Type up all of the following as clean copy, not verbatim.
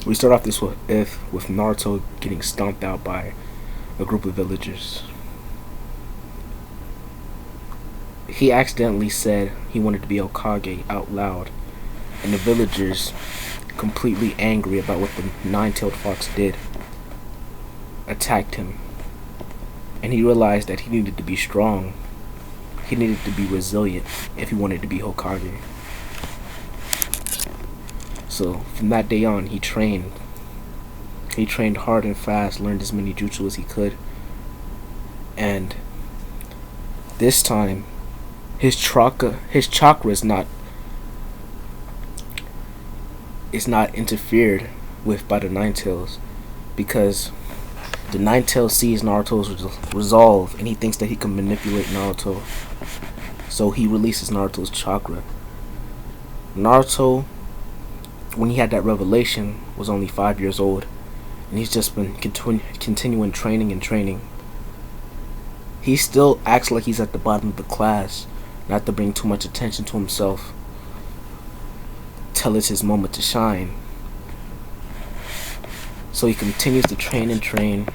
We start off this with Naruto getting stomped out by a group of villagers. He accidentally said he wanted to be Hokage out loud, and the villagers, completely angry about what the nine-tailed fox did, attacked him. And he realized that he needed to be strong. He needed to be resilient if he wanted to be Hokage. So from that day on, he trained. He trained hard and fast, learned as many jutsu as he could, and this time, his chakra is not interfered with by the Nine Tails, because the Nine Tails sees Naruto's resolve and he thinks that he can manipulate Naruto. So he releases Naruto's chakra. Naruto, when he had that revelation, was only 5 years old, and he's just been continuing training and training. He still acts like he's at the bottom of the class, not to bring too much attention to himself, till it's his moment to shine. So he continues to train and train.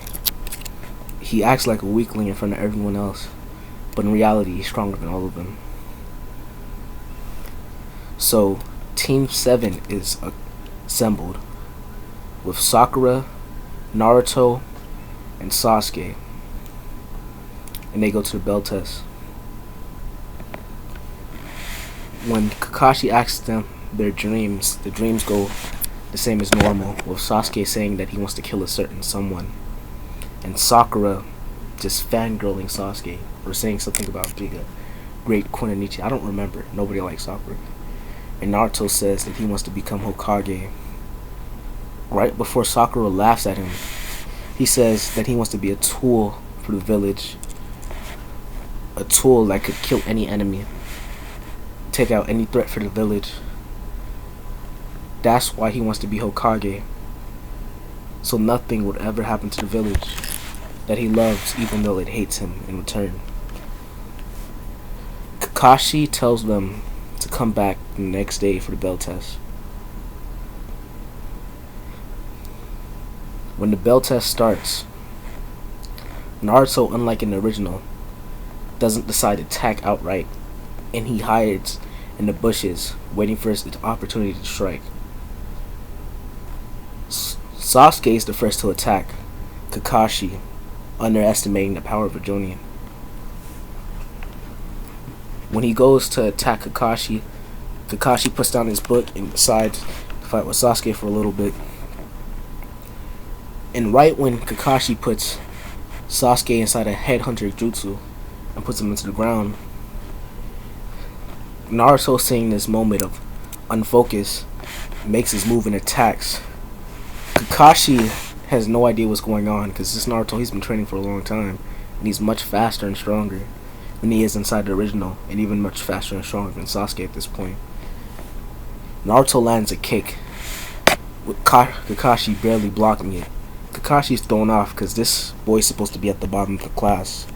He acts like a weakling in front of everyone else, but in reality he's stronger than all of them. So Team 7 is assembled with Sakura, Naruto, and Sasuke, and they go to the bell test. When Kakashi asks them their dreams, the dreams go the same as normal, with Sasuke saying that he wants to kill a certain someone, and Sakura just fangirling Sasuke, or saying something about being a great Kuninichi. I don't remember. Nobody likes Sakura. And Naruto says that he wants to become Hokage. Right before Sakura laughs at him, he says that he wants to be a tool for the village, a tool that could kill any enemy, take out any threat for the village. That's why he wants to be Hokage, so nothing would ever happen to the village that he loves, even though it hates him in return. Kakashi tells them to come back the next day for the bell test. When the bell test starts, Naruto, unlike in the original, doesn't decide to attack outright, and he hides in the bushes, waiting for his opportunity to strike. Sasuke is the first to attack Kakashi, underestimating the power of a Jonin. When he goes to attack Kakashi, Kakashi puts down his book and decides to fight with Sasuke for a little bit. And right when Kakashi puts Sasuke inside a headhunter jutsu and puts him into the ground, Naruto, seeing this moment of unfocus, makes his move and attacks. Kakashi has no idea what's going on, because this Naruto, he's been training for a long time, and he's much faster and stronger than he is inside the original, and even much faster and stronger than Sasuke at this point. Naruto lands a kick, with Kakashi barely blocking it. Kakashi's thrown off because this boy's supposed to be at the bottom of the class.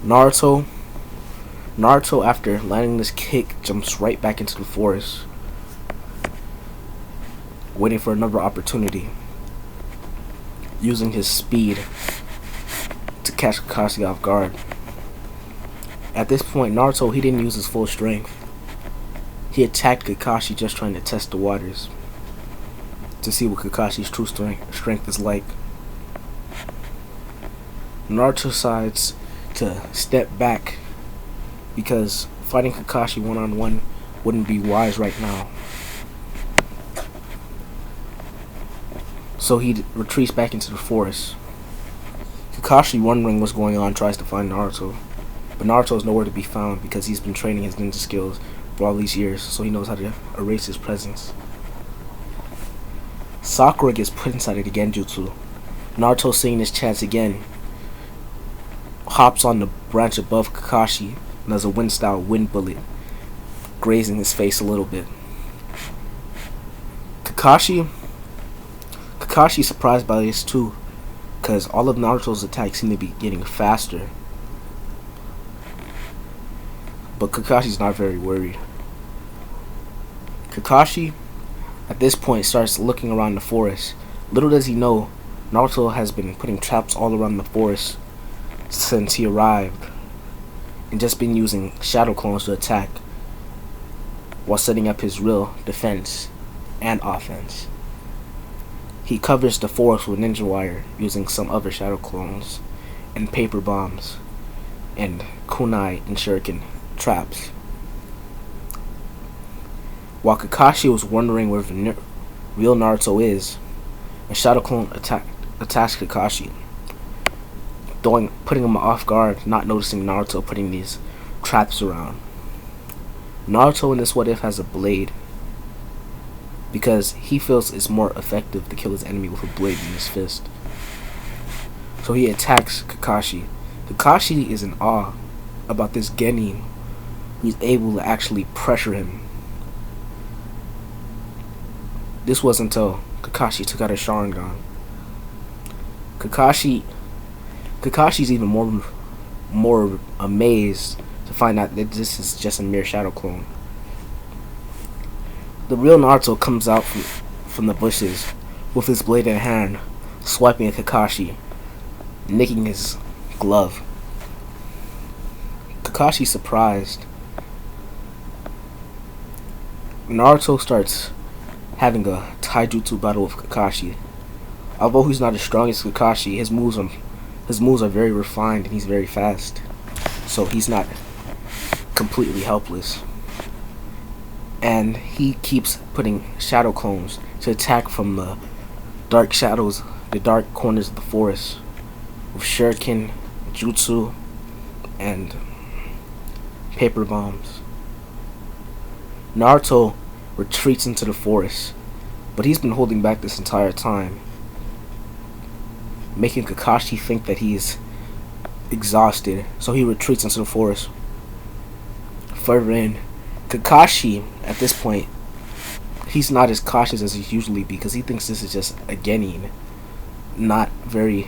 Naruto, after landing this kick, jumps right back into the forest, waiting for another opportunity, using his speed to catch Kakashi off guard. At this point, Naruto, he didn't use his full strength. He attacked Kakashi just trying to test the waters, to see what Kakashi's true strength is like. Naruto decides to step back, because fighting Kakashi one-on-one wouldn't be wise right now. So he retreats back into the forest. Kakashi, wondering what's going on, tries to find Naruto, but Naruto is nowhere to be found because he's been training his ninja skills for all these years, so he knows how to erase his presence. Sakura gets put inside of the Genjutsu. Naruto, seeing his chance again, hops on the branch above Kakashi and does a wind-style wind bullet, grazing his face a little bit. Kakashi's surprised by this too, because all of Naruto's attacks seem to be getting faster. But Kakashi's not very worried. Kakashi at this point starts looking around the forest. Little does he know, Naruto has been putting traps all around the forest since he arrived, and just been using shadow clones to attack while setting up his real defense and offense. He covers the forest with ninja wire using some other shadow clones and paper bombs and kunai and shuriken traps. While Kakashi was wondering where the real Naruto is, a shadow clone attacks Kakashi, putting him off guard, not noticing Naruto putting these traps around. Naruto in this what if has a blade, because he feels it's more effective to kill his enemy with a blade in his fist. So he attacks Kakashi. Kakashi is in awe about this genin who's able to actually pressure him. This was until Kakashi took out his Sharingan. Kakashi's even more amazed to find out that this is just a mere shadow clone. The real Naruto comes out from the bushes with his blade in hand, swiping at Kakashi, nicking his glove. Kakashi's surprised. Naruto starts having a taijutsu battle with Kakashi. Although he's not as strong as Kakashi, his moves are very refined and he's very fast. So he's not completely helpless. And he keeps putting shadow clones to attack from the dark shadows, the dark corners of the forest, with shuriken, jutsu, and paper bombs. Naruto retreats into the forest, but he's been holding back this entire time, making Kakashi think that he's exhausted, so he retreats into the forest. Further in, Kakashi, at this point, he's not as cautious as he usually be because he thinks this is just a genin, not very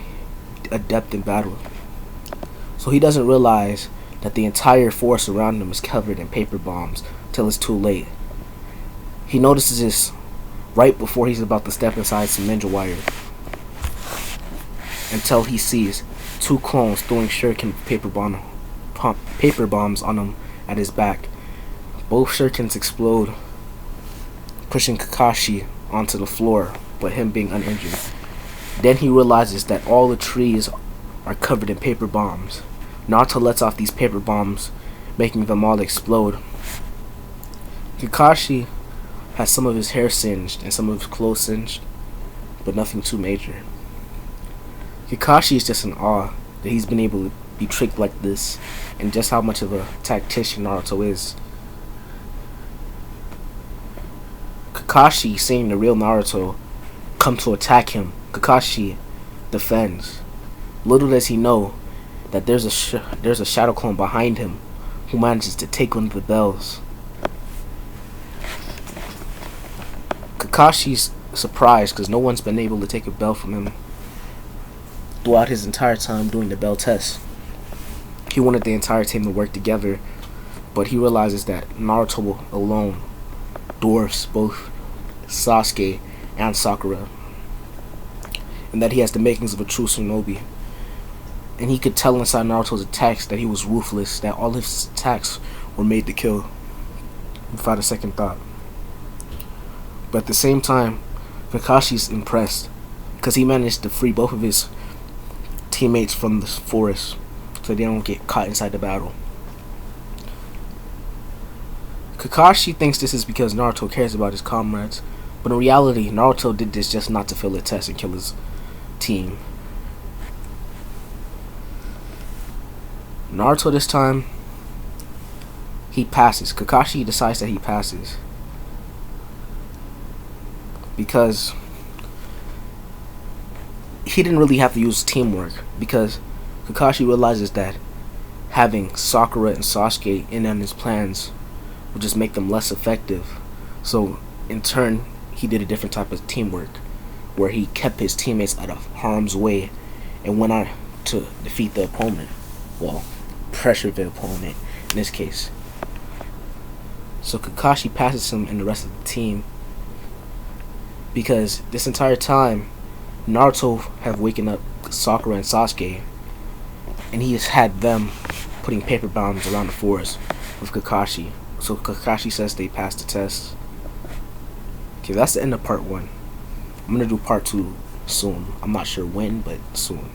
adept in battle. So he doesn't realize that the entire forest around him is covered in paper bombs till it's too late. He notices this right before he's about to step inside some ninja wire, until he sees two clones throwing shuriken paper bombs on him at his back. Both shurikens explode, pushing Kakashi onto the floor, but him being uninjured. Then he realizes that all the trees are covered in paper bombs. Naruto lets off these paper bombs, making them all explode. Kakashi has some of his hair singed and some of his clothes singed, but nothing too major. Kakashi is just in awe that he's been able to be tricked like this, and just how much of a tactician Naruto is. Kakashi, seeing the real Naruto come to attack him, Kakashi defends. Little does he know that there's a shadow clone behind him who manages to take one of the bells. Kakashi's surprised because no one's been able to take a bell from him throughout his entire time doing the bell test. He wanted the entire team to work together, but he realizes that Naruto alone dwarfs both Sasuke and Sakura, and that he has the makings of a true shinobi. And he could tell inside Naruto's attacks that he was ruthless, that all his attacks were made to kill without a second thought. But at the same time, Kakashi's impressed because he managed to free both of his teammates from the forest so they don't get caught inside the battle. Kakashi thinks this is because Naruto cares about his comrades, but in reality, Naruto did this just not to fail a test and kill his team. Naruto this time, he passes. Kakashi decides that he passes because he didn't really have to use teamwork, because Kakashi realizes that having Sakura and Sasuke in on his plans would just make them less effective. So in turn, he did a different type of teamwork where he kept his teammates out of harm's way and went on to defeat the opponent. Well, pressure the opponent in this case. So Kakashi passes him and the rest of the team. because this entire time Naruto have waken up Sakura and Sasuke, and he has had them putting paper bombs around the forest with Kakashi. So Kakashi says they passed the test. Okay, that's the end of part 1. I'm gonna do part 2 soon. I'm not sure when, but soon.